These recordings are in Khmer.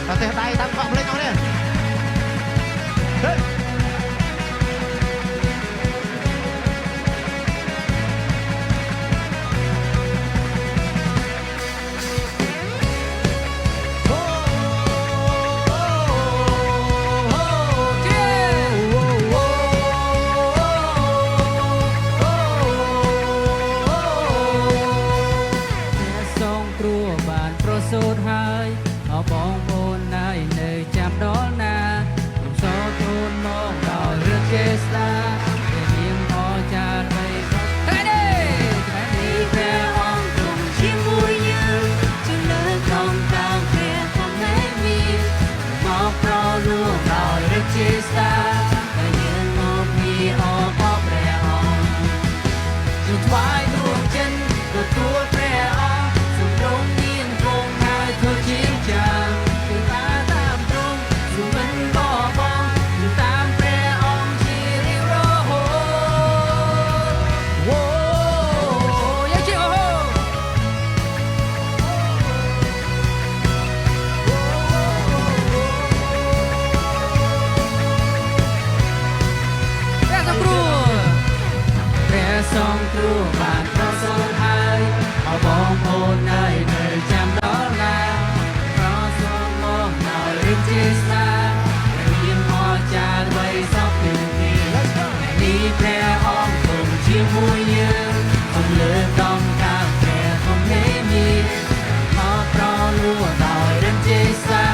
តែដៃតាមកក់ភ្លេងអស់នេះហេសូត្រហើយបងប្អូនណៃនៅចាំដល់ណាខ្ញុំសូត្រទូនមកដល់រឹកចេស្តាពេលនាងអចារ្យបីហេនេះព្រះអង្គទ្រង់ជាមួយយើងជំនឿក្នុងតាមព្រះធម្មមានមកប្រលួងដល់រឹកចេស្តាពេលយើងមកពីអបព្រះអង្គជួបថ្វាយដួងចិនទទួលព្រះអង្គសម្រុំធ្វើជាចាំគឺតាមទ្រង់សុមិនបបងតាមព្រះអង្គជារៀងរហូតអូយ៉ាជាអូព្រះសង្គ្រោះបានប្រសូតហើយបងប្អូននៅចាំដល់ណាជាស្នារៀនមកចារ្យបីសពពីនេះព្រះអង្គទ្រង់ជាមួយយើងទំលើដំកាព្រះធម្មមានមកប្រលួដោយរឹងជាសា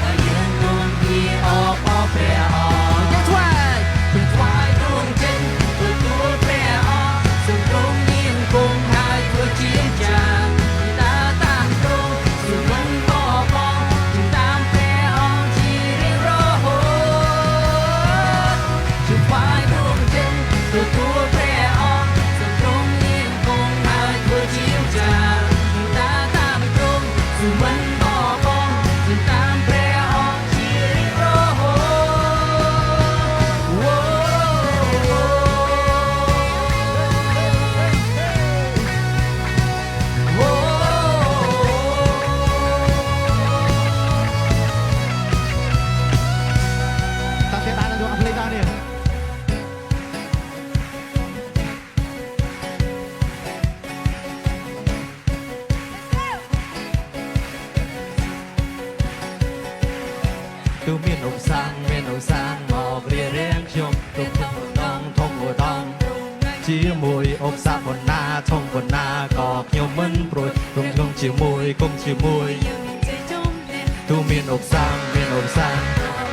តែយើងនាំពីអបព្រះអង្គយើងថ្វាយដួងចិនទទួលព្រះអង្គសម្រុំនាងគង់ហើយធ្វើជាចាំតាមទ្រង់សុមិនបបងទទួលព្រះអង្គសម្រុំនាងគង់ហើយធ្វើជាចាំតាមទ្រង់សុមិនបបងតាមព្រះអង្គជារៀងរហូតតាគេបានយកអស់ភ្លេងដល់នេះទូមានឧបសង្ឃមករៀបរៀងខ្ញុំទុកធំឧត្តមជាមួយឧបសគ្គបណ្ណាធំបណ្ណាក៏ខ្ញុំមិនព្រួយគុំជាមួយទូមានឧបសង្ឃ